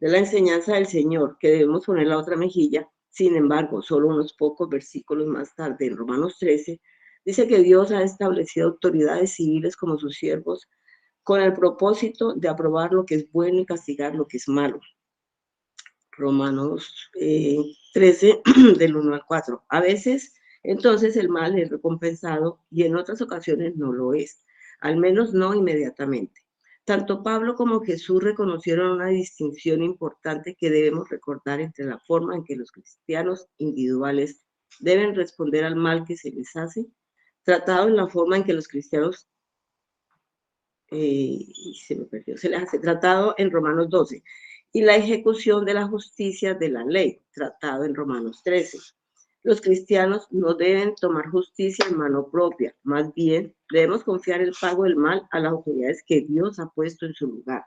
de la enseñanza del Señor, que debemos poner la otra mejilla. Sin embargo, solo unos pocos versículos más tarde, en Romanos 13, dice que Dios ha establecido autoridades civiles como sus siervos con el propósito de aprobar lo que es bueno y castigar lo que es malo. Romanos 13, del 1 al 4. A veces, entonces, el mal es recompensado y en otras ocasiones no lo es, al menos no inmediatamente. Tanto Pablo como Jesús reconocieron una distinción importante que debemos recordar entre la forma en que los cristianos individuales deben responder al mal que se les hace, tratado en la forma en que los cristianos se les hace tratado en Romanos 12, y la ejecución de la justicia de la ley, tratado en Romanos 13. Los cristianos no deben tomar justicia en mano propia, más bien debemos confiar el pago del mal a las autoridades que Dios ha puesto en su lugar.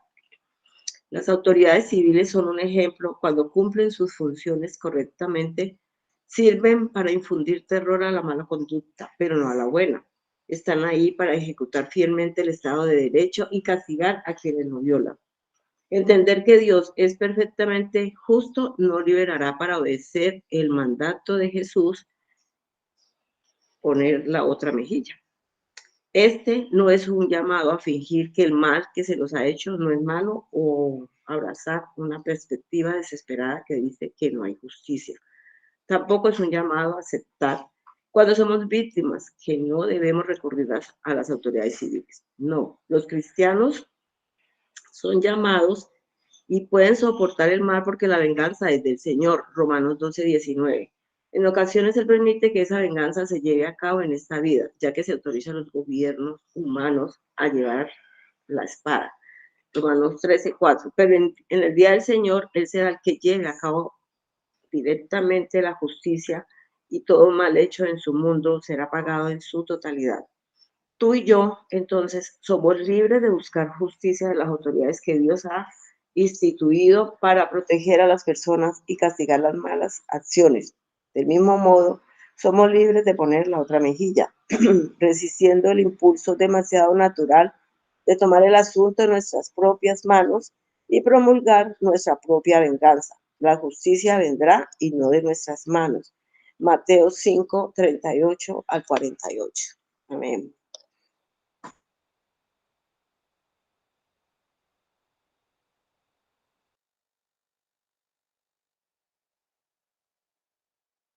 Las autoridades civiles son un ejemplo. Cuando cumplen sus funciones correctamente, sirven para infundir terror a la mala conducta, pero no a la buena. Están ahí para ejecutar fielmente el Estado de Derecho y castigar a quienes lo violan. Entender que Dios es perfectamente justo nos liberará para obedecer el mandato de Jesús, poner la otra mejilla. Este no es un llamado a fingir que el mal que se nos ha hecho no es malo o abrazar una perspectiva desesperada que dice que no hay justicia. Tampoco es un llamado a aceptar cuando somos víctimas que no debemos recurrir a las autoridades civiles. No, los cristianos son llamados y pueden soportar el mal porque la venganza es del Señor, Romanos 12:19. En ocasiones Él permite que esa venganza se lleve a cabo en esta vida, ya que se autoriza a los gobiernos humanos a llevar la espada, Romanos 13:4. Pero en el día del Señor, Él será el que lleve a cabo directamente la justicia y todo mal hecho en su mundo será pagado en su totalidad. Tú y yo, entonces, somos libres de buscar justicia de las autoridades que Dios ha instituido para proteger a las personas y castigar las malas acciones. Del mismo modo, somos libres de poner la otra mejilla, resistiendo el impulso demasiado natural de tomar el asunto en nuestras propias manos y promulgar nuestra propia venganza. La justicia vendrá y no de nuestras manos. Mateo 5:38 al 48. Amén.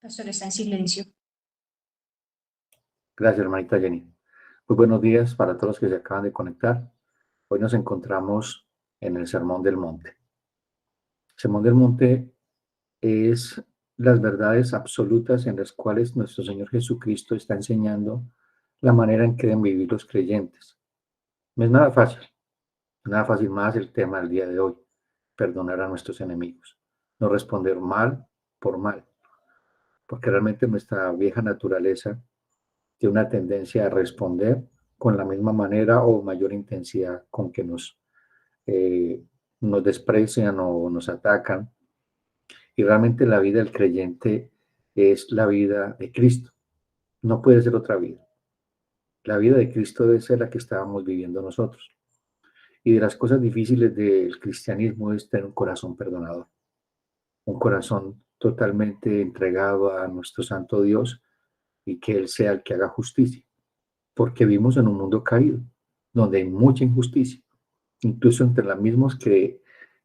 Pastor está en silencio. Gracias, hermanita Jenny. Muy buenos días para todos los que se acaban de conectar. Hoy nos encontramos en el Sermón del Monte. El Sermón del Monte es las verdades absolutas en las cuales nuestro Señor Jesucristo está enseñando la manera en que deben vivir los creyentes. No es nada fácil más el tema del día de hoy, perdonar a nuestros enemigos, no responder mal por mal, porque realmente nuestra vieja naturaleza tiene una tendencia a responder con la misma manera o mayor intensidad con que nos desprecian o nos atacan. Y realmente la vida del creyente es la vida de Cristo. No puede ser otra vida. La vida de Cristo debe ser la que estábamos viviendo nosotros. Y de las cosas difíciles del cristianismo es tener un corazón perdonador, un corazón totalmente entregado a nuestro santo Dios y que Él sea el que haga justicia. Porque vivimos en un mundo caído, donde hay mucha injusticia, incluso entre las mismas que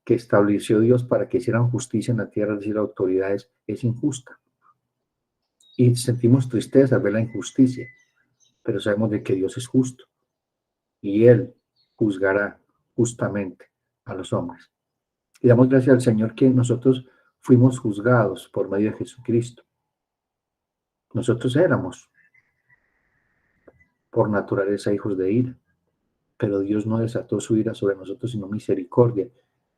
estableció Dios para que hicieran justicia en la tierra, es decir, las autoridades, es injusta. Y sentimos tristeza al ver la injusticia, pero sabemos de que Dios es justo y Él juzgará justamente a los hombres. Y damos gracias al Señor que nosotros fuimos juzgados por medio de Jesucristo. Nosotros éramos por naturaleza hijos de ira, pero Dios no desató su ira sobre nosotros, sino misericordia.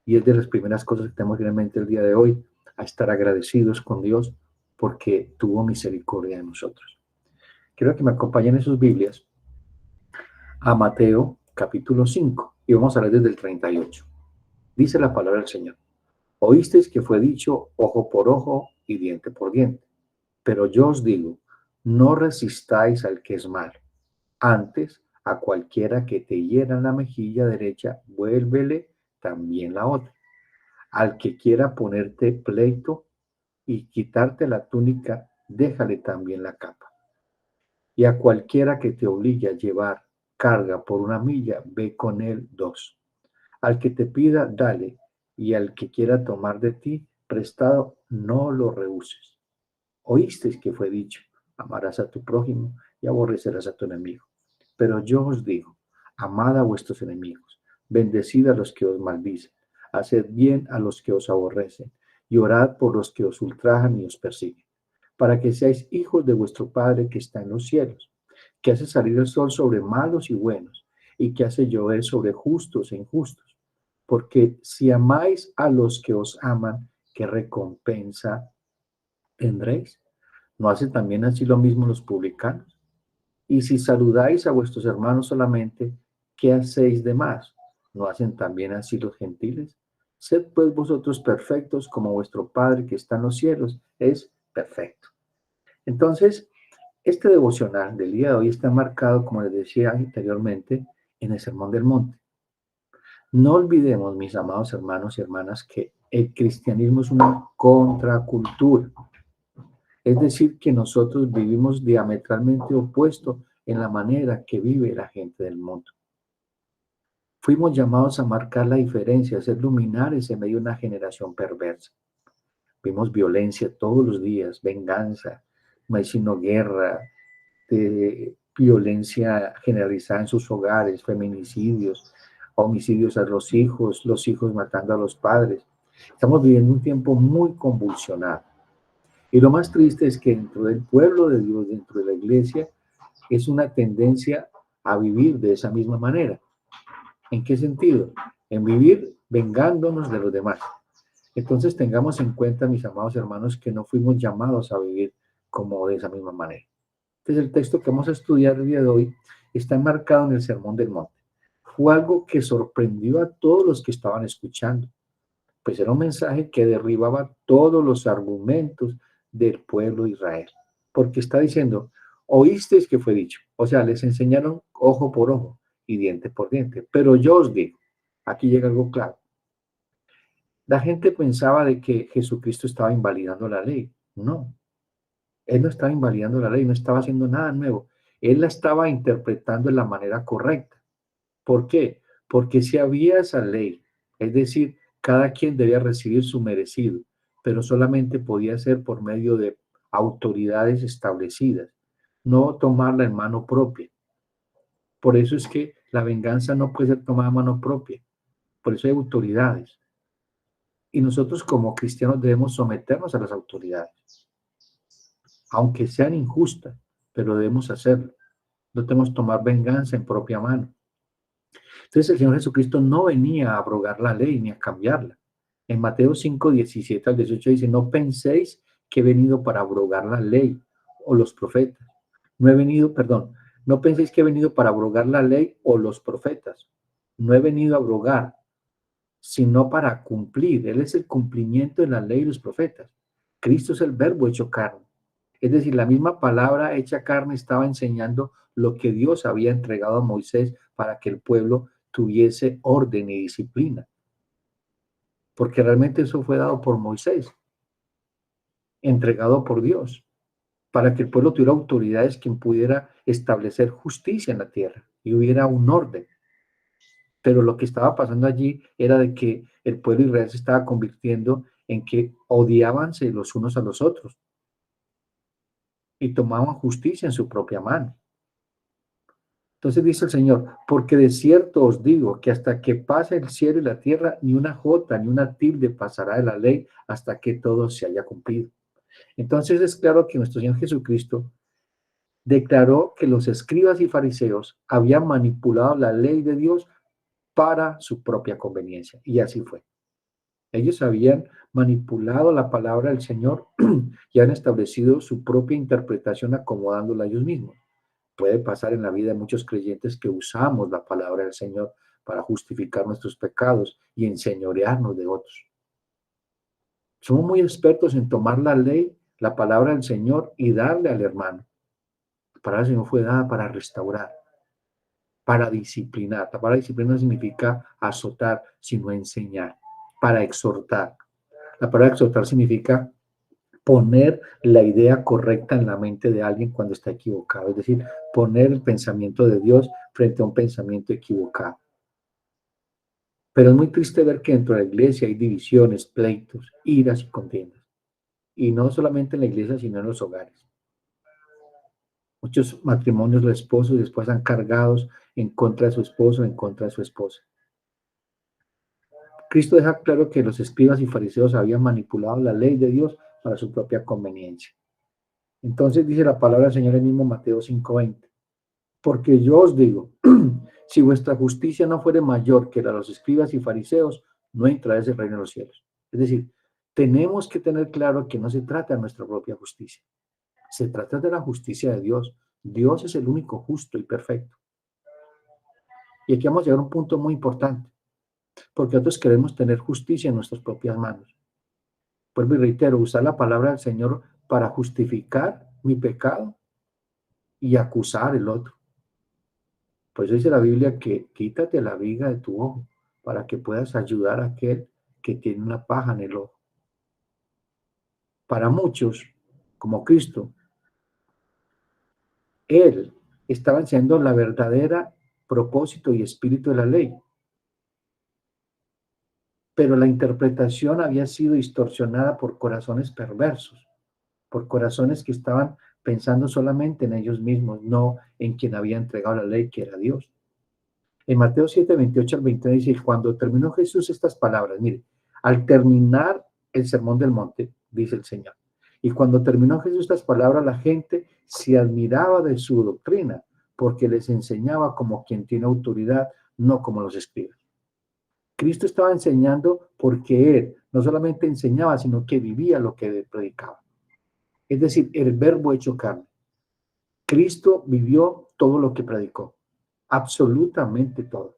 Y es de las primeras cosas que tenemos en mente el día de hoy, a estar agradecidos con Dios porque tuvo misericordia de nosotros. Quiero que me acompañen en sus Biblias a Mateo capítulo 5 y vamos a leer desde el 38. Dice la palabra del Señor: oísteis que fue dicho ojo por ojo y diente por diente, pero yo os digo, no resistáis al que es malo. Antes, a cualquiera que te hiera en la mejilla derecha, vuélvele también la otra. Al que quiera ponerte pleito y quitarte la túnica, déjale también la capa. Y a cualquiera que te obligue a llevar carga por 1 milla, ve con él 2. Al que te pida, dale, y al que quiera tomar de ti prestado, no lo rehuses. Oísteis que fue dicho, amarás a tu prójimo y aborrecerás a tu enemigo. Pero yo os digo, amad a vuestros enemigos, bendecid a los que os maldicen, haced bien a los que os aborrecen, y orad por los que os ultrajan y os persiguen, para que seáis hijos de vuestro Padre que está en los cielos, que hace salir el sol sobre malos y buenos, y que hace llover sobre justos e injustos. Porque si amáis a los que os aman, ¿qué recompensa tendréis? ¿No hacen también así lo mismo los publicanos? Y si saludáis a vuestros hermanos solamente, ¿qué hacéis de más? ¿No hacen también así los gentiles? Sed pues vosotros perfectos como vuestro Padre que está en los cielos es perfecto. Entonces, este devocional del día de hoy está marcado, como les decía anteriormente, en el Sermón del Monte. No olvidemos, mis amados hermanos y hermanas, que el cristianismo es una contracultura. Es decir, que nosotros vivimos diametralmente opuesto en la manera que vive la gente del mundo. Fuimos llamados a marcar la diferencia, a ser luminares en medio de una generación perversa. Vimos violencia todos los días, venganza, sino guerra, violencia generalizada en sus hogares, feminicidios, homicidios a los hijos matando a los padres. Estamos viviendo un tiempo muy convulsionado. Y lo más triste es que dentro del pueblo de Dios, dentro de la iglesia, es una tendencia a vivir de esa misma manera. ¿En qué sentido? En vivir vengándonos de los demás. Entonces tengamos en cuenta, mis amados hermanos, que no fuimos llamados a vivir como de esa misma manera. Entonces el texto que vamos a estudiar el día de hoy está enmarcado en el Sermón del Monte. Fue algo que sorprendió a todos los que estaban escuchando, pues era un mensaje que derribaba todos los argumentos del pueblo de Israel, porque está diciendo, oísteis que fue dicho, o sea, les enseñaron ojo por ojo y diente por diente, pero yo os digo, aquí llega algo claro. La gente pensaba de que Jesucristo estaba invalidando la ley. No, él no estaba invalidando la ley, no estaba haciendo nada nuevo. Él la estaba interpretando de la manera correcta. ¿Por qué? Porque si había esa ley, es decir, cada quien debía recibir su merecido, pero solamente podía ser por medio de autoridades establecidas, no tomarla en mano propia. Por eso es que la venganza no puede ser tomada en mano propia. Por eso hay autoridades. Y nosotros como cristianos debemos someternos a las autoridades, aunque sean injustas, pero debemos hacerlo. No tenemos que tomar venganza en propia mano. Entonces el Señor Jesucristo no venía a abrogar la ley ni a cambiarla. En Mateo 5, 17 al 18 dice, no penséis que he venido para abrogar la ley o los profetas. No penséis que he venido para abrogar la ley o los profetas. No he venido a abrogar, sino para cumplir. Él es el cumplimiento de la ley y los profetas. Cristo es el verbo hecho carne. Es decir, la misma palabra hecha carne estaba enseñando lo que Dios había entregado a Moisés para que el pueblo tuviese orden y disciplina. Porque realmente eso fue dado por Moisés, entregado por Dios, para que el pueblo tuviera autoridades quien pudiera establecer justicia en la tierra y hubiera un orden. Pero lo que estaba pasando allí era de que el pueblo de Israel se estaba convirtiendo en que odiábanse los unos a los otros y tomaban justicia en su propia mano. Entonces dice el Señor, porque de cierto os digo que hasta que pase el cielo y la tierra, ni una jota ni una tilde pasará de la ley hasta que todo se haya cumplido. Entonces es claro que nuestro Señor Jesucristo declaró que los escribas y fariseos habían manipulado la ley de Dios para su propia conveniencia. Y así fue. Ellos habían manipulado la palabra del Señor y han establecido su propia interpretación acomodándola a ellos mismos. Puede pasar en la vida de muchos creyentes que usamos la palabra del Señor para justificar nuestros pecados y enseñorearnos de otros. Somos muy expertos en tomar la ley, la palabra del Señor y darle al hermano. La palabra del Señor fue dada para restaurar, para disciplinar. La palabra disciplina no significa azotar, sino enseñar. para exhortar. La palabra exhortar significa poner la idea correcta en la mente de alguien cuando está equivocado, es decir, poner el pensamiento de Dios frente a un pensamiento equivocado. Pero es muy triste ver que dentro de la iglesia hay divisiones, pleitos, iras y contiendas. Y no solamente en la iglesia, sino en los hogares. Muchos matrimonios, los esposos después están cargados en contra de su esposo, en contra de su esposa. Cristo deja claro que los escribas y fariseos habían manipulado la ley de Dios para su propia conveniencia. Entonces dice la palabra del Señor en mismo Mateo 5:20. Porque yo os digo, si vuestra justicia no fuere mayor que la de los escribas y fariseos, no entraréis en el reino de los cielos. Es decir, tenemos que tener claro que no se trata de nuestra propia justicia. Se trata de la justicia de Dios. Dios es el único justo y perfecto. Y aquí vamos a llegar a un punto muy importante, porque nosotros queremos tener justicia en nuestras propias manos. Vuelvo y reitero, usar la palabra del Señor para justificar mi pecado y acusar el otro. Por eso dice la Biblia que quítate la viga de tu ojo para que puedas ayudar a aquel que tiene una paja en el ojo. Para muchos, como Cristo, Él estaba enseñando la verdadera propósito y espíritu de la ley. Pero la interpretación había sido distorsionada por corazones perversos, por corazones que estaban pensando solamente en ellos mismos, no en quien había entregado la ley, que era Dios. En Mateo 7, 28 al 29 dice, cuando terminó Jesús estas palabras, mire, al terminar el sermón del monte, dice el Señor, y cuando terminó Jesús estas palabras, la gente se admiraba de su doctrina, porque les enseñaba como quien tiene autoridad, no como los escribas. Cristo estaba enseñando porque Él no solamente enseñaba, sino que vivía lo que predicaba. Es decir, el verbo hecho carne. Cristo vivió todo lo que predicó, absolutamente todo.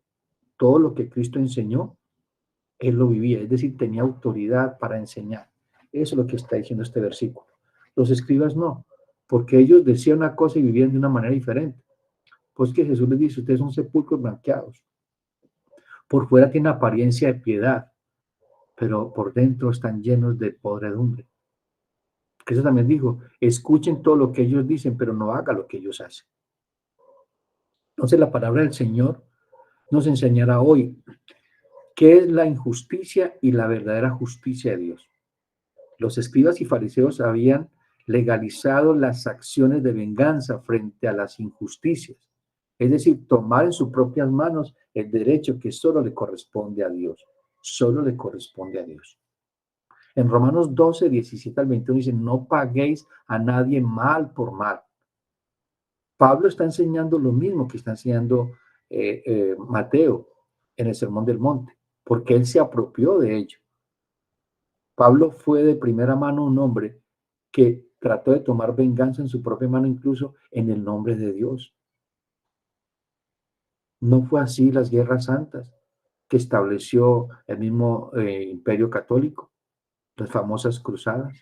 Todo lo que Cristo enseñó, Él lo vivía, es decir, tenía autoridad para enseñar. Eso es lo que está diciendo este versículo. Los escribas no, porque ellos decían una cosa y vivían de una manera diferente. Pues que Jesús les dice, ustedes son sepulcros blanqueados. Por fuera tienen apariencia de piedad, pero por dentro están llenos de podredumbre. Eso también dijo, escuchen todo lo que ellos dicen, pero no hagan lo que ellos hacen. Entonces la palabra del Señor nos enseñará hoy qué es la injusticia y la verdadera justicia de Dios. Los escribas y fariseos habían legalizado las acciones de venganza frente a las injusticias, es decir, tomar en sus propias manos el derecho que solo le corresponde a Dios, solo le corresponde a Dios. En Romanos 12, 17 al 21 dice, no paguéis a nadie mal por mal. Pablo está enseñando lo mismo que está enseñando Mateo en el Sermón del Monte, porque él se apropió de ello. Pablo fue de primera mano un hombre que trató de tomar venganza en su propia mano, incluso en el nombre de Dios. No fue así las guerras santas que estableció el mismo Imperio Católico, las famosas cruzadas.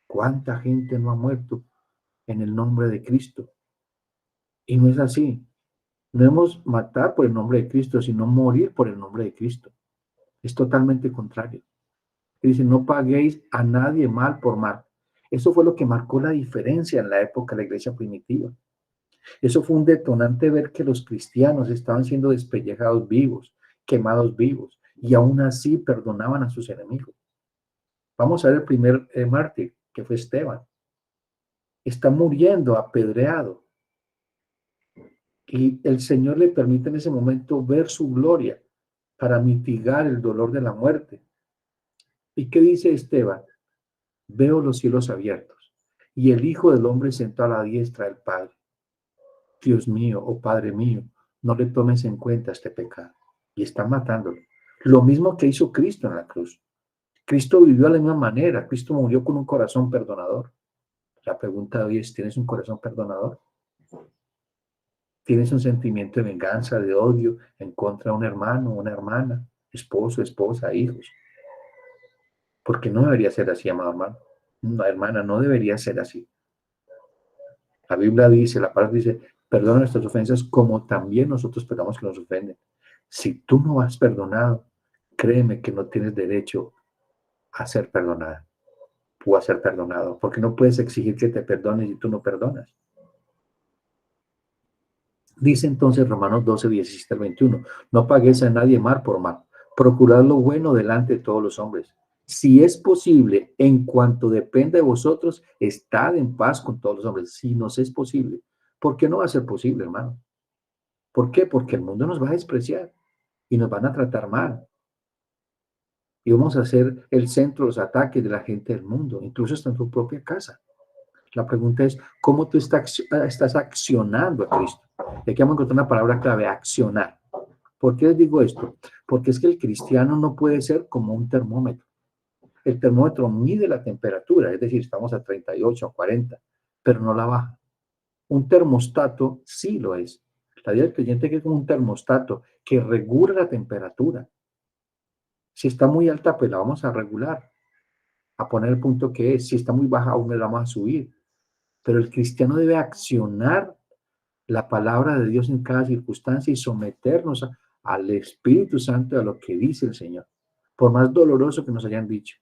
¿Cuánta gente no ha muerto en el nombre de Cristo? Y no es así. No debemos matar por el nombre de Cristo, sino morir por el nombre de Cristo. Es totalmente contrario. Y dice, no paguéis a nadie mal por mal. Eso fue lo que marcó la diferencia en la época de la iglesia primitiva. Eso fue un detonante ver que los cristianos estaban siendo despellejados vivos, quemados vivos, y aún así perdonaban a sus enemigos. Vamos a ver el primer mártir, que fue Esteban. Está muriendo apedreado. Y el Señor le permite en ese momento ver su gloria para mitigar el dolor de la muerte. ¿Y qué dice Esteban? Veo los cielos abiertos y el Hijo del Hombre sentado a la diestra del Padre. Dios mío, oh Padre mío, no le tomes en cuenta este pecado. Y está matándolo. Lo mismo que hizo Cristo en la cruz. Cristo vivió de la misma manera. Cristo murió con un corazón perdonador. La pregunta de hoy es, ¿tienes un corazón perdonador? ¿Tienes un sentimiento de venganza, de odio en contra de un hermano, una hermana, esposo, esposa, hijos? Porque no debería ser así, amado hermano. Una hermana, no debería ser así. La Biblia dice, la palabra dice, perdona nuestras ofensas como también nosotros perdonamos que nos ofenden. Si tú no has perdonado, créeme que no tienes derecho a ser perdonada o a ser perdonado, porque no puedes exigir que te perdones y tú no perdonas. Dice entonces Romanos 12, 17 al 21, no paguéis a nadie mal por mal, procurad lo bueno delante de todos los hombres. Si es posible, en cuanto dependa de vosotros, estad en paz con todos los hombres. Si nos es posible, ¿por qué no va a ser posible, hermano? ¿Por qué? Porque el mundo nos va a despreciar y nos van a tratar mal. Y vamos a ser el centro de los ataques de la gente del mundo, incluso hasta en tu propia casa. La pregunta es, ¿cómo tú estás accionando a Cristo? Y aquí vamos a encontrar una palabra clave, accionar. ¿Por qué les digo esto? Porque es que el cristiano no puede ser como un termómetro. El termómetro mide la temperatura, es decir, estamos a 38 o 40, pero no la baja. Un termostato sí lo es. La vida del creyente que es como un termostato que regula la temperatura. Si está muy alta, pues la vamos a regular, a poner el punto que es. Si está muy baja, aún la vamos a subir. Pero el cristiano debe accionar la palabra de Dios en cada circunstancia y someternos al Espíritu Santo, a lo que dice el Señor, por más doloroso que nos hayan dicho.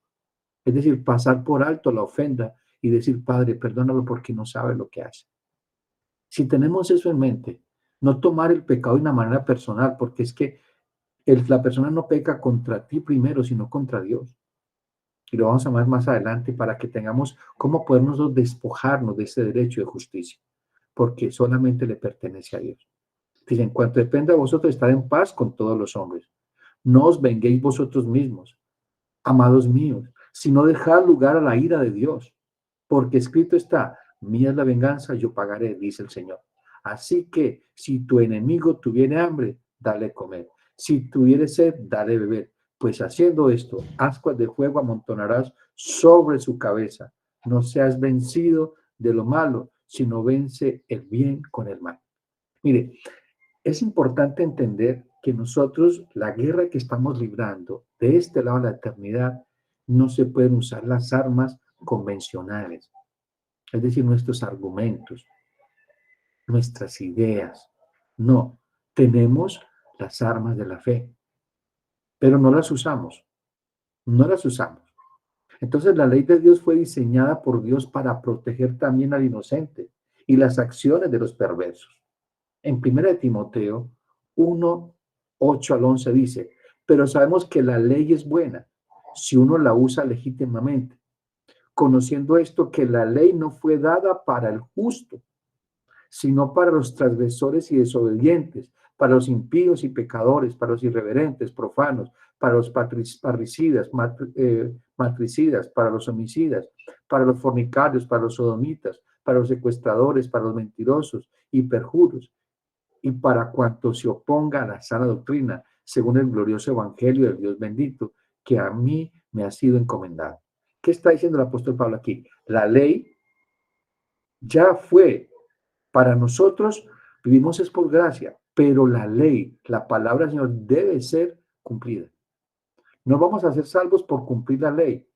Es decir, pasar por alto la ofenda y decir, Padre, perdónalo porque no sabe lo que hace. Si tenemos eso en mente, no tomar el pecado de una manera personal, porque es que la persona no peca contra ti primero, sino contra Dios. Y lo vamos a ver más adelante para que tengamos cómo podernos despojarnos de ese derecho de justicia, porque solamente le pertenece a Dios. Dice, en cuanto dependa de vosotros, estad en paz con todos los hombres. No os venguéis vosotros mismos, amados míos, sino dejad lugar a la ira de Dios, porque escrito está, mía es la venganza, yo pagaré, dice el Señor. Así que si tu enemigo tuviere hambre, dale comer. Si tuviere sed, dale beber. Pues haciendo esto, ascuas de fuego amontonarás sobre su cabeza. No seas vencido de lo malo, sino vence el bien con el mal. Mire, es importante entender que nosotros, la guerra que estamos librando de este lado de la eternidad, no se pueden usar las armas convencionales, es decir, nuestros argumentos, nuestras ideas. No, tenemos las armas de la fe, pero no las usamos, no las usamos. Entonces la ley de Dios fue diseñada por Dios para proteger también al inocente y las acciones de los perversos. En 1 Timoteo 1, 8 al 11 dice, pero sabemos que la ley es buena si uno la usa legítimamente, conociendo esto que la ley no fue dada para el justo, sino para los transgresores y desobedientes, para los impíos y pecadores, para los irreverentes, profanos, para los parricidas, matricidas, para los homicidas, para los fornicarios, para los sodomitas, para los secuestradores, para los mentirosos y perjuros, y para cuanto se oponga a la sana doctrina, según el glorioso evangelio del Dios bendito, que a mí me ha sido encomendado. ¿Qué está diciendo el apóstol Pablo aquí? La ley ya fue para nosotros, vivimos es por gracia, pero la ley, la palabra del Señor debe ser cumplida. No vamos a ser salvos por cumplir la ley.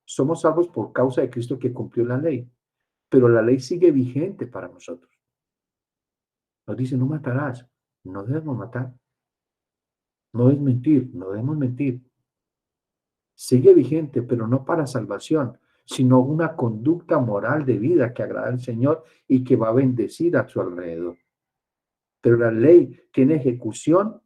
Somos salvos por causa de Cristo que cumplió la ley, pero la ley sigue vigente para nosotros. Nos dice, no matarás, no debemos matar. No es mentir, no debemos mentir. Sigue vigente, pero no para salvación, sino una conducta moral de vida que agrada al Señor y que va a bendecir a su alrededor. Pero la ley tiene ejecución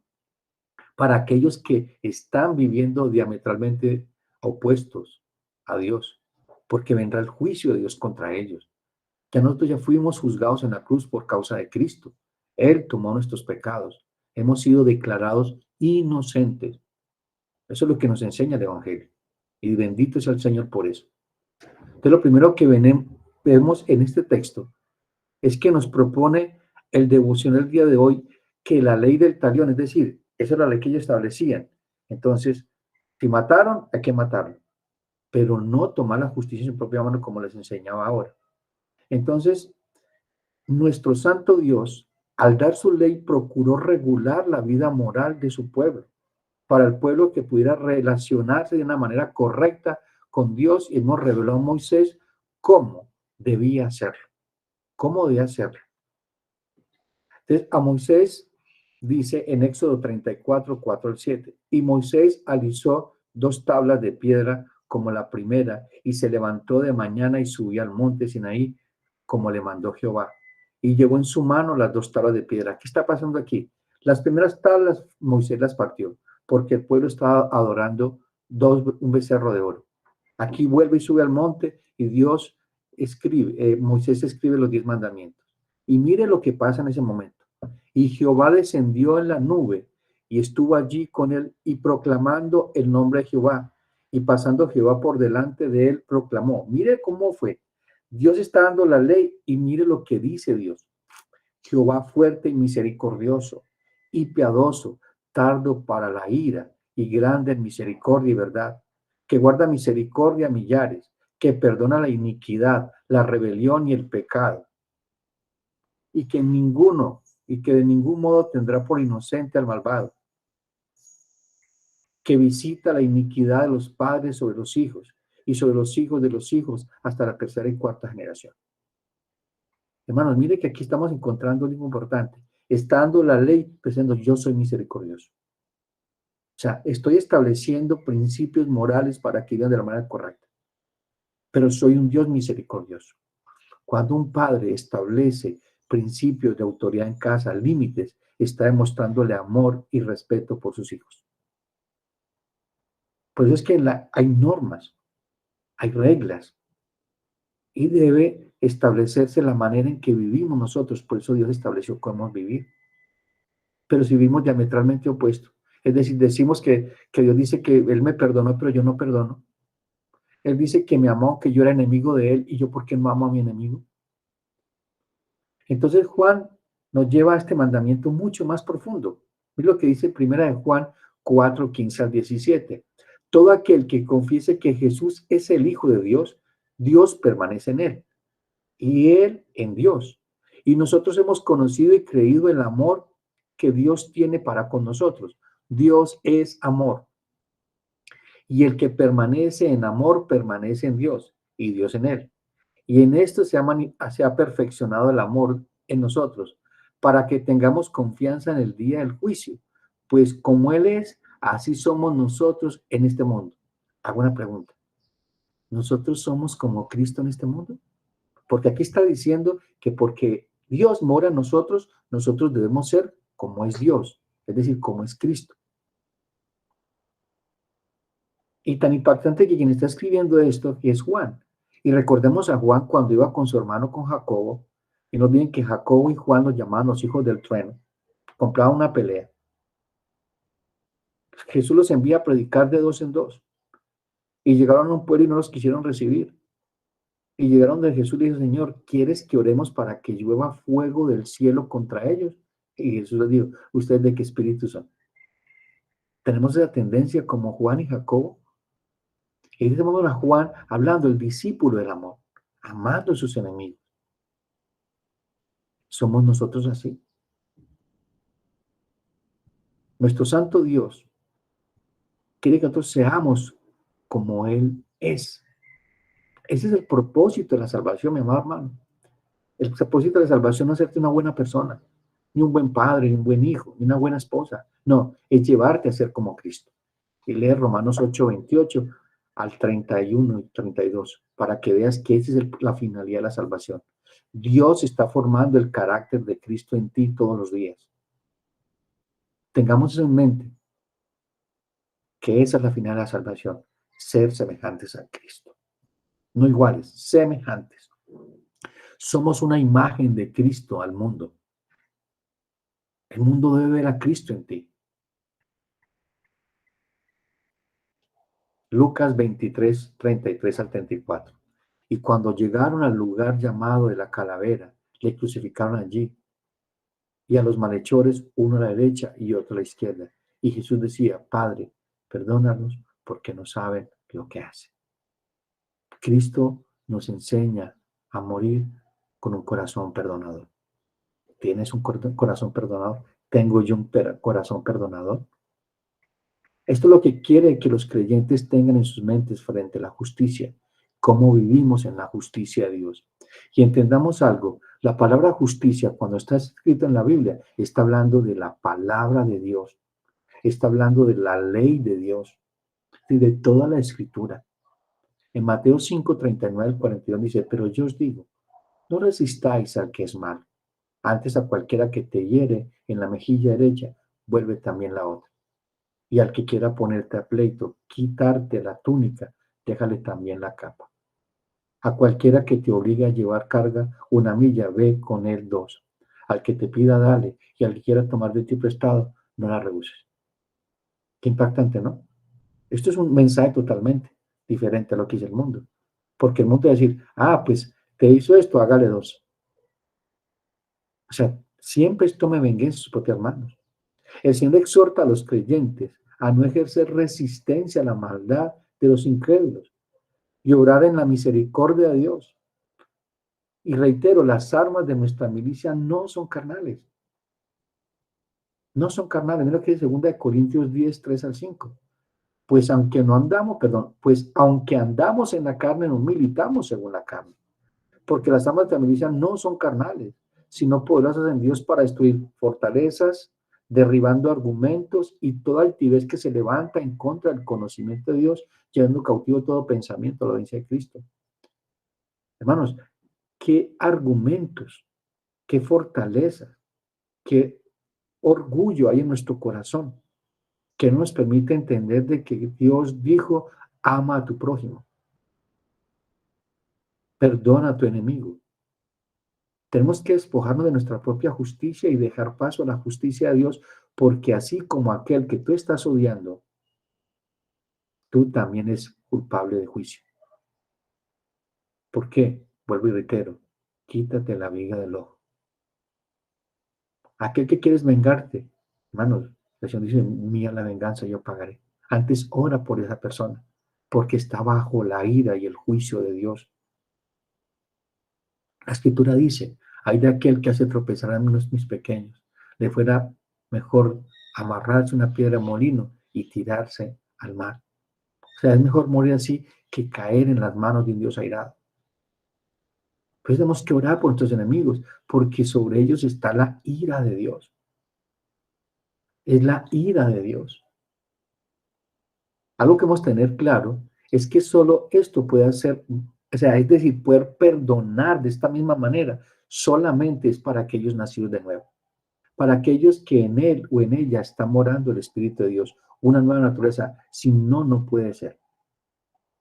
para aquellos que están viviendo diametralmente opuestos a Dios, porque vendrá el juicio de Dios contra ellos. Ya nosotros ya fuimos juzgados en la cruz por causa de Cristo. Él tomó nuestros pecados. Hemos sido declarados inocentes. Eso es lo que nos enseña el Evangelio. Y bendito sea el Señor por eso. Entonces, lo primero que vemos en este texto es que nos propone el devocional del día de hoy, que la ley del talión, es decir, esa es la ley que ellos establecían. Entonces, si mataron, hay que matarlo, pero no tomar la justicia en su propia mano como les enseñaba ahora. Entonces, nuestro santo Dios, al dar su ley, procuró regular la vida moral de su pueblo, para el pueblo que pudiera relacionarse de una manera correcta con Dios, y nos reveló a Moisés cómo debía hacerlo. ¿Cómo debía hacerlo? Entonces, a Moisés Dice en Éxodo 34, 4 al 7. Y Moisés alisó 2 tablas de piedra como la primera, y se levantó de mañana y subió al monte Sinaí, como le mandó Jehová. Y llevó en su mano las 2 tablas de piedra. ¿Qué está pasando aquí? Las primeras tablas Moisés las partió, porque el pueblo estaba adorando un becerro de oro. Aquí vuelve y sube al monte, y Dios escribe, Moisés escribe los 10 mandamientos. Y mire lo que pasa en ese momento. Y Jehová descendió en la nube y estuvo allí con él y proclamando el nombre de Jehová. Y pasando Jehová por delante de él, proclamó. Mire cómo fue. Dios está dando la ley y mire lo que dice Dios. Jehová fuerte y misericordioso y piadoso, tardo para la ira y grande en misericordia y verdad, que guarda misericordia a millares, que perdona la iniquidad, la rebelión y el pecado, y que de ningún modo tendrá por inocente al malvado, que visita la iniquidad de los padres sobre los hijos y sobre los hijos de los hijos hasta la tercera y cuarta generación. Hermanos, mire que aquí estamos encontrando algo importante. Estando la ley, diciendo yo soy misericordioso. O sea, estoy estableciendo principios morales para que vivan de la manera correcta. Pero soy un Dios misericordioso. Cuando un padre establece principios de autoridad en casa, límites, está demostrándole amor y respeto por sus hijos. Por eso es que hay normas, hay reglas, y debe establecerse la manera en que vivimos nosotros. Por eso Dios estableció cómo vivir. Pero si vivimos diametralmente opuesto, es decir, decimos que Dios dice que Él me perdonó, pero yo no perdono. Él dice que me amó, que yo era enemigo de Él, y yo, ¿por qué no amo a mi enemigo? Entonces Juan nos lleva a este mandamiento mucho más profundo. Mira lo que dice primera de Juan 4, 15 al 17. Todo aquel que confiese que Jesús es el Hijo de Dios, Dios permanece en él y él en Dios. Y nosotros hemos conocido y creído el amor que Dios tiene para con nosotros. Dios es amor. Y el que permanece en amor permanece en Dios y Dios en él. Y en esto se ha perfeccionado el amor en nosotros, para que tengamos confianza en el día del juicio. Pues como Él es, así somos nosotros en este mundo. Hago una pregunta. ¿Nosotros somos como Cristo en este mundo? Porque aquí está diciendo que porque Dios mora en nosotros, nosotros debemos ser como es Dios, es decir, como es Cristo. Y tan impactante que quien está escribiendo esto es Juan. Y recordemos a Juan cuando iba con su hermano, con Jacobo, y no olviden que Jacobo y Juan los llamaban los hijos del trueno, compraban una pelea. Jesús los envía a predicar de 2 en 2. Y llegaron a un pueblo y no los quisieron recibir. Y llegaron de Jesús y le dijo, Señor, ¿quieres que oremos para que llueva fuego del cielo contra ellos? Y Jesús les dijo, ¿ustedes de qué espíritu son? Tenemos esa tendencia como Juan y Jacobo. Y dice a Juan hablando, el discípulo del amor, amando a sus enemigos. ¿Somos nosotros así? Nuestro santo Dios quiere que nosotros seamos como Él es. Ese es el propósito de la salvación, mi amado hermano. El propósito de la salvación no es hacerte una buena persona, ni un buen padre, ni un buen hijo, ni una buena esposa. No, es llevarte a ser como Cristo. Y lee Romanos 8, 28 al 31 y 32, para que veas que esa es la finalidad de la salvación. Dios está formando el carácter de Cristo en ti todos los días. Tengamos eso en mente, que esa es la finalidad de la salvación, ser semejantes a Cristo. No iguales, semejantes. Somos una imagen de Cristo al mundo. El mundo debe ver a Cristo en ti. Lucas 23, 33 al 34. Y cuando llegaron al lugar llamado de la calavera, le crucificaron allí. Y a los malhechores, uno a la derecha y otro a la izquierda. Y Jesús decía, Padre, perdónalos porque no saben lo que hacen. Cristo nos enseña a morir con un corazón perdonador. ¿Tienes un corazón perdonador? ¿Tengo yo un corazón perdonador? Esto es lo que quiere que los creyentes tengan en sus mentes frente a la justicia. Cómo vivimos en la justicia de Dios. Y entendamos algo, la palabra justicia, cuando está escrita en la Biblia, está hablando de la palabra de Dios, está hablando de la ley de Dios y de toda la escritura. En Mateo 5, 39 al 42 dice, pero yo os digo, no resistáis al que es malo, antes a cualquiera que te hiere en la mejilla derecha, vuelve también la otra. Y al que quiera ponerte a pleito, quitarte la túnica, déjale también la capa. A cualquiera que te obligue a llevar carga una milla, ve con él dos. Al que te pida, dale, y al que quiera tomar de ti prestado, no la rehuses. Qué impactante, ¿no? Esto es un mensaje totalmente diferente a lo que dice el mundo. Porque el mundo va a decir, ah, pues te hizo esto, hágale dos. O sea, siempre tome venganza en sus propias manos. El Señor exhorta a los creyentes a no ejercer resistencia a la maldad de los incrédulos y obrar en la misericordia de Dios. Y reitero, las armas de nuestra milicia no son carnales. No son carnales. Mira que dice 2 Corintios 10, 3 al 5. Pues aunque no andamos, perdón, pues aunque andamos en la carne, no militamos según la carne. Porque las armas de la milicia no son carnales, sino poderosas en Dios para destruir fortalezas, derribando argumentos y toda altivez que se levanta en contra del conocimiento de Dios, llevando cautivo todo pensamiento a la obediencia de Cristo. Hermanos, qué argumentos, qué fortaleza, qué orgullo hay en nuestro corazón que no nos permite entender de que Dios dijo, ama a tu prójimo, perdona a tu enemigo. Tenemos que despojarnos de nuestra propia justicia y dejar paso a la justicia de Dios, porque así como aquel que tú estás odiando, tú también eres culpable de juicio. ¿Por qué? Vuelvo y reitero, quítate la viga del ojo. Aquel que quieres vengarte, hermanos, el Señor dice, mía la venganza, yo pagaré. Antes ora por esa persona, porque está bajo la ira y el juicio de Dios. La Escritura dice, hay de aquel que hace tropezar a mis pequeños. Le fuera mejor amarrarse una piedra de molino y tirarse al mar. O sea, es mejor morir así que caer en las manos de un Dios airado. Pues tenemos que orar por nuestros enemigos, porque sobre ellos está la ira de Dios. Es la ira de Dios. Algo que hemos de tener claro es que solo esto puede hacer, o sea, es decir, poder perdonar de esta misma manera, solamente es para aquellos nacidos de nuevo, para aquellos que en él o en ella está morando el Espíritu de Dios, una nueva naturaleza. Si no, no puede ser.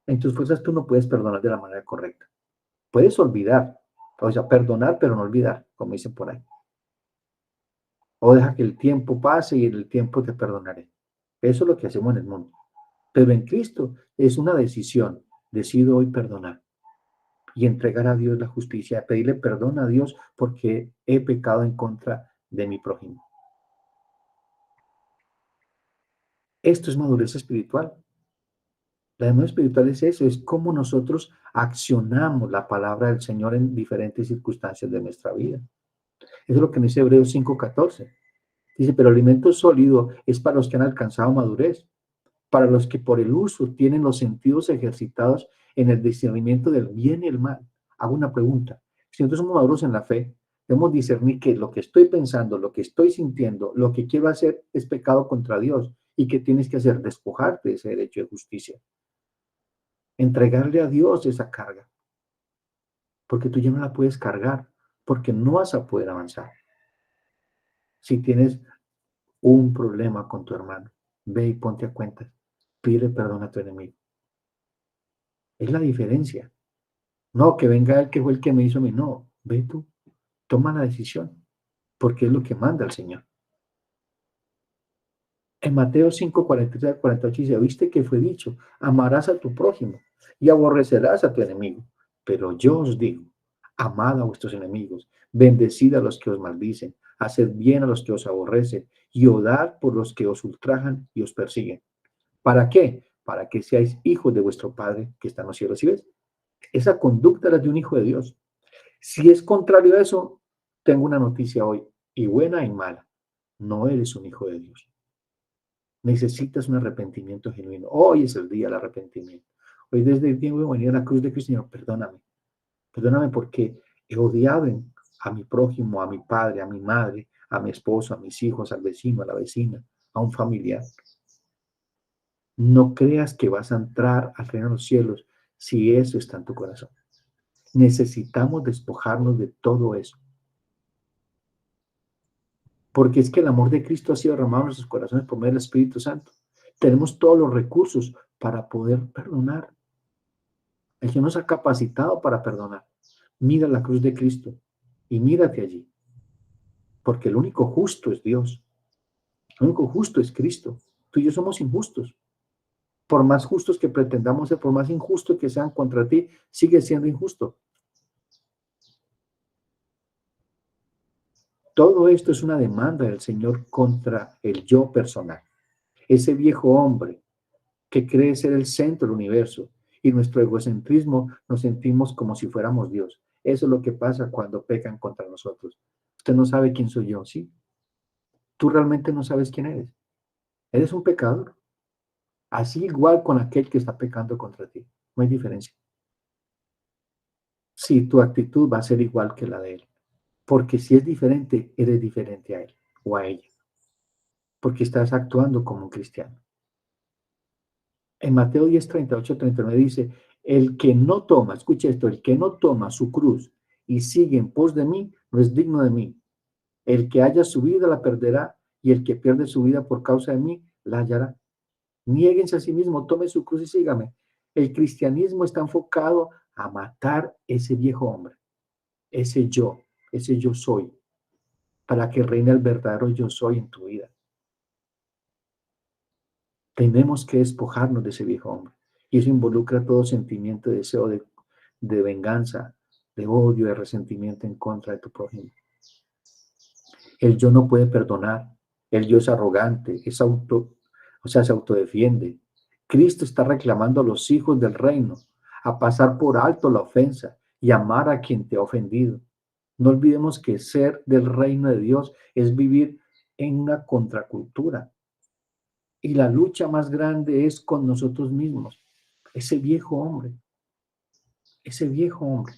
En tus fuerzas tú no puedes perdonar de la manera correcta. Puedes olvidar, o sea, perdonar, pero no olvidar, como dicen por ahí. O deja que el tiempo pase y en el tiempo te perdonaré. Eso es lo que hacemos en el mundo. Pero en Cristo es una decisión. Decido hoy perdonar y entregar a Dios la justicia, pedirle perdón a Dios porque he pecado en contra de mi prójimo. Esto es madurez espiritual. La madurez espiritual es eso, es cómo nosotros accionamos la palabra del Señor en diferentes circunstancias de nuestra vida. Eso es lo que nos dice Hebreos 5:14. Dice, pero el alimento sólido es para los que han alcanzado madurez, para los que por el uso tienen los sentidos ejercitados en el discernimiento del bien y el mal. Hago una pregunta. Si nosotros somos maduros en la fe, debemos discernir que lo que estoy pensando, lo que estoy sintiendo, lo que quiero hacer es pecado contra Dios. ¿Y qué tienes que hacer? Despojarte de ese derecho de justicia. Entregarle a Dios esa carga. Porque tú ya no la puedes cargar, porque no vas a poder avanzar. Si tienes un problema con tu hermano, ve y ponte a cuentas. Pide perdón a tu enemigo. Es la diferencia. No, que venga él que fue el que me hizo a mí. No, ve tú, toma la decisión, porque es lo que manda el Señor. En Mateo 5, 43 al 48 dice, ¿viste que fue dicho? Amarás a tu prójimo y aborrecerás a tu enemigo. Pero yo os digo, amad a vuestros enemigos, bendecid a los que os maldicen, haced bien a los que os aborrecen y orad por los que os ultrajan y os persiguen. ¿Para qué? Para que seáis hijos de vuestro Padre que está en los cielos. ¿Sí ves? Esa conducta es la de un hijo de Dios. Si es contrario a eso, tengo una noticia hoy, y buena y mala. No eres un hijo de Dios. Necesitas un arrepentimiento genuino. Hoy es el día del arrepentimiento. Hoy desde el tiempo de venir a la cruz de Cristo, Señor, perdóname. Perdóname porque he odiado a mi prójimo, a mi padre, a mi madre, a mi esposo, a mis hijos, al vecino, a la vecina, a un familiar. No creas que vas a entrar al reino de los cielos si eso está en tu corazón. Necesitamos despojarnos de todo eso. Porque es que el amor de Cristo ha sido derramado en nuestros corazones por medio del Espíritu Santo. Tenemos todos los recursos para poder perdonar. El Señor nos ha capacitado para perdonar. Mira la cruz de Cristo y mírate allí. Porque el único justo es Dios. El único justo es Cristo. Tú y yo somos injustos. Por más justos que pretendamos ser, por más injustos que sean contra ti, sigue siendo injusto. Todo esto es una demanda del Señor contra el yo personal. Ese viejo hombre que cree ser el centro del universo y nuestro egocentrismo nos sentimos como si fuéramos Dios. Eso es lo que pasa cuando pecan contra nosotros. Usted no sabe quién soy yo, ¿sí? Tú realmente no sabes quién eres. Eres un pecador. Así igual con aquel que está pecando contra ti. No hay diferencia. Sí, tu actitud va a ser igual que la de él. Porque si es diferente, eres diferente a él o a ella. Porque estás actuando como un cristiano. En Mateo 10, 38, 39 dice, el que no toma, escucha esto, el que no toma su cruz y sigue en pos de mí, no es digno de mí. El que haya su vida la perderá y el que pierde su vida por causa de mí, la hallará. Niéguense a sí mismo, tome su cruz y sígame. El cristianismo está enfocado a matar ese viejo hombre, ese yo soy, para que reine el verdadero yo soy en tu vida. Tenemos que despojarnos de ese viejo hombre. Y eso involucra todo sentimiento de deseo de venganza, de odio, de resentimiento en contra de tu prójimo. El yo no puede perdonar. El yo es arrogante, se autodefiende. Cristo está reclamando a los hijos del reino a pasar por alto la ofensa y amar a quien te ha ofendido. No olvidemos que ser del reino de Dios es vivir en una contracultura. Y la lucha más grande es con nosotros mismos. Ese viejo hombre. Ese viejo hombre.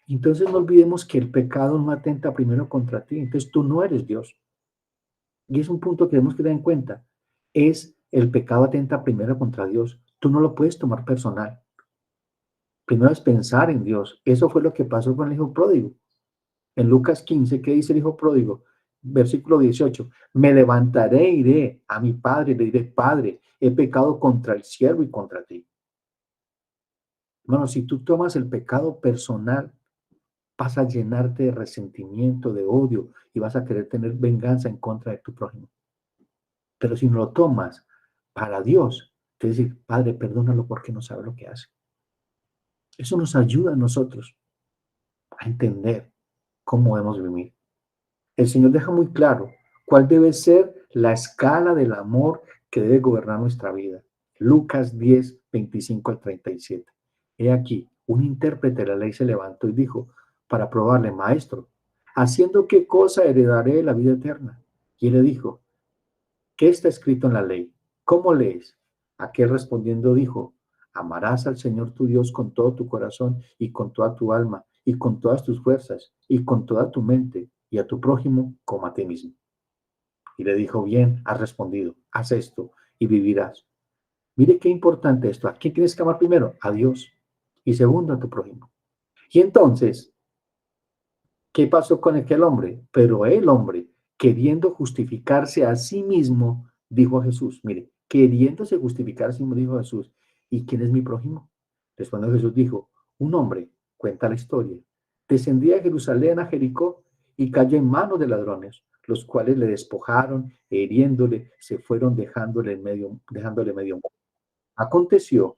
Entonces no olvidemos que el pecado no atenta primero contra ti. Entonces tú no eres Dios. Y es un punto que tenemos que tener en cuenta. El pecado atenta primero contra Dios. Tú no lo puedes tomar personal. Primero es pensar en Dios. Eso fue lo que pasó con el hijo pródigo. En Lucas 15, ¿qué dice el hijo pródigo? Versículo 18. Me levantaré e iré a mi padre, le diré, Padre, he pecado contra el cielo y contra ti. Bueno, si tú tomas el pecado personal, vas a llenarte de resentimiento, de odio y vas a querer tener venganza en contra de tu prójimo. Pero si no lo tomas para Dios, te decir, Padre, perdónalo porque no sabe lo que hace. Eso nos ayuda a nosotros a entender cómo debemos vivir. El Señor deja muy claro cuál debe ser la escala del amor que debe gobernar nuestra vida. Lucas 10, 25 al 37. He aquí, un intérprete de la ley se levantó y dijo, para probarle, maestro, ¿haciendo qué cosa heredaré la vida eterna? Y él le dijo, ¿qué está escrito en la ley? ¿Cómo lees? Aquel respondiendo dijo, amarás al Señor tu Dios con todo tu corazón y con toda tu alma y con todas tus fuerzas y con toda tu mente y a tu prójimo como a ti mismo. Y le dijo, bien, has respondido, haz esto y vivirás. Mire qué importante esto. ¿A quién tienes que amar primero? A Dios. Y segundo, a tu prójimo. Y entonces, ¿qué pasó con aquel hombre? Pero el hombre, queriendo justificarse a sí mismo, dijo a Jesús, mire, queriéndose justificar a sí mismo, dijo a Jesús, ¿y quién es mi prójimo? Respondió Jesús, dijo, un hombre, cuenta la historia, descendía de Jerusalén a Jericó y cayó en manos de ladrones, los cuales le despojaron, hiriéndole, se fueron dejándole medio muerto. Aconteció,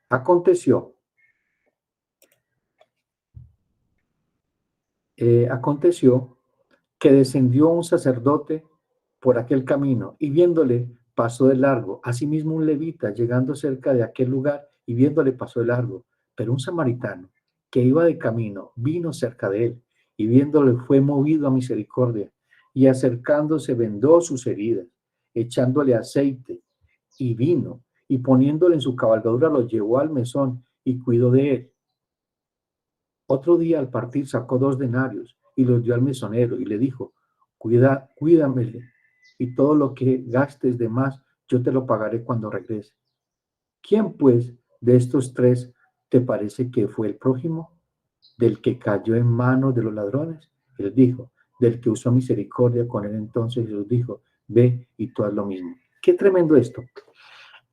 aconteció aconteció que descendió un sacerdote por aquel camino y viéndole pasó de largo. Asimismo un levita llegando cerca de aquel lugar y viéndole pasó de largo. Pero un samaritano que iba de camino vino cerca de él y viéndole fue movido a misericordia y acercándose vendó sus heridas, echándole aceite y vino y poniéndole en su cabalgadura lo llevó al mesón y cuidó de él. Otro día al partir sacó 2 denarios y los dio al mesonero y le dijo, cuídamele, y todo lo que gastes de más yo te lo pagaré cuando regrese. ¿Quién pues de estos 3 te parece que fue el prójimo? ¿Del que cayó en manos de los ladrones? Él dijo, del que usó misericordia con él. Entonces Jesús dijo, ve y tú haz lo mismo. Qué tremendo esto.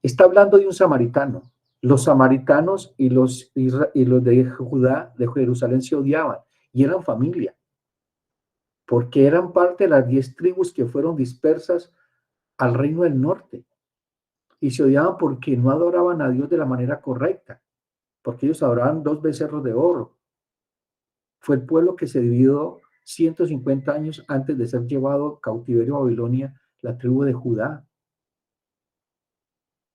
Está hablando de un samaritano. Los samaritanos y los de Judá, de Jerusalén, se odiaban y eran familia, porque eran parte de las 10 tribus que fueron dispersas al reino del norte. Y se odiaban porque no adoraban a Dios de la manera correcta, porque ellos adoraban 2 becerros de oro. Fue el pueblo que se dividió 150 años antes de ser llevado cautiverio a Babilonia, la tribu de Judá.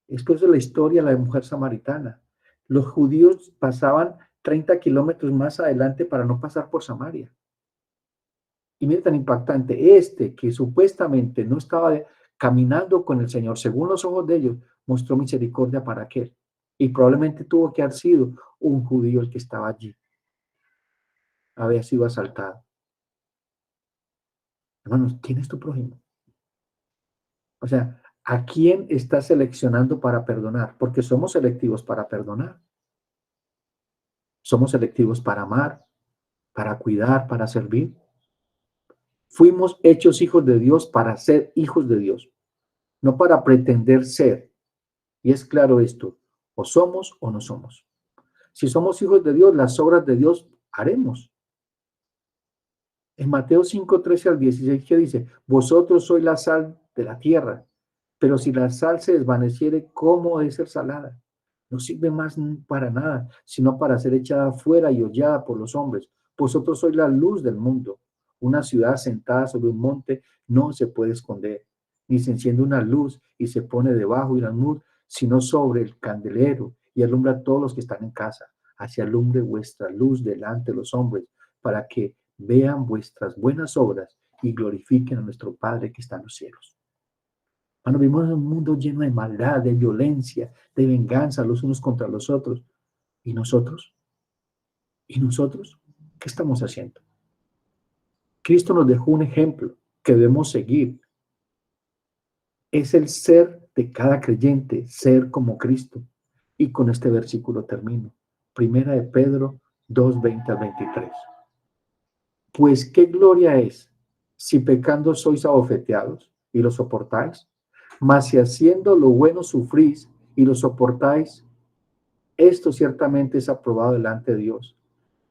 Es por eso la historia de la mujer samaritana. Los judíos pasaban 30 kilómetros más adelante para no pasar por Samaria. Y mira tan impactante, que supuestamente no estaba caminando con el Señor, según los ojos de ellos, mostró misericordia para aquel. Y probablemente tuvo que haber sido un judío el que estaba allí. Había sido asaltado. Hermanos, ¿quién es tu prójimo? O sea, ¿a quién estás seleccionando para perdonar? Porque somos selectivos para perdonar. Somos selectivos para amar, para cuidar, para servir. Fuimos hechos hijos de Dios para ser hijos de Dios, no para pretender ser. Y es claro esto, o somos o no somos. Si somos hijos de Dios, las obras de Dios haremos. En Mateo 5, 13 al 16, ¿qué dice? Vosotros sois la sal de la tierra, pero si la sal se desvaneciere, ¿cómo es ser salada? No sirve más para nada, sino para ser echada fuera y hollada por los hombres. Vosotros sois la luz del mundo. Una ciudad sentada sobre un monte no se puede esconder, ni se enciende una luz y se pone debajo de la luz, sino sobre el candelero y alumbra a todos los que están en casa. Así alumbre vuestra luz delante de los hombres, para que vean vuestras buenas obras y glorifiquen a nuestro Padre que está en los cielos. Cuando vivimos en un mundo lleno de maldad, de violencia, de venganza los unos contra los otros, ¿y nosotros? ¿Y nosotros? ¿Qué estamos haciendo? Cristo nos dejó un ejemplo que debemos seguir. Es el ser de cada creyente, ser como Cristo. Y con este versículo termino. Primera de Pedro 2, 20 al 23. Pues qué gloria es si pecando sois abofeteados y lo soportáis, mas si haciendo lo bueno sufrís y lo soportáis, esto ciertamente es aprobado delante de Dios.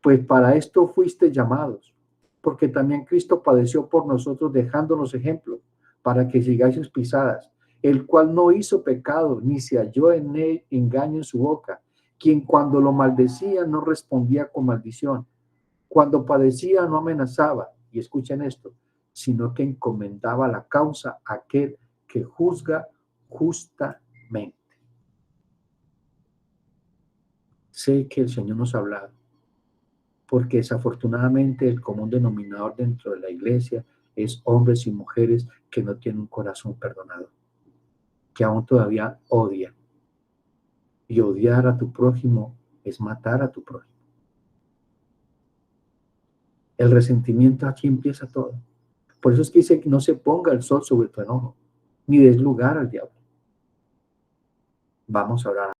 Pues para esto fuiste llamados, porque también Cristo padeció por nosotros dejándonos ejemplo, para que sigáis sus pisadas, el cual no hizo pecado, ni se halló en él engaño en su boca, quien cuando lo maldecía no respondía con maldición. Cuando padecía no amenazaba, y escuchen esto, sino que encomendaba la causa a aquel que juzga justamente. Sé que el Señor nos ha hablado, porque desafortunadamente el común denominador dentro de la iglesia es hombres y mujeres que no tienen un corazón perdonado, que aún todavía odian. Y odiar a tu prójimo es matar a tu prójimo. El resentimiento, aquí empieza todo. Por eso es que dice que no se ponga el sol sobre tu enojo, ni des lugar al diablo. Vamos a orar.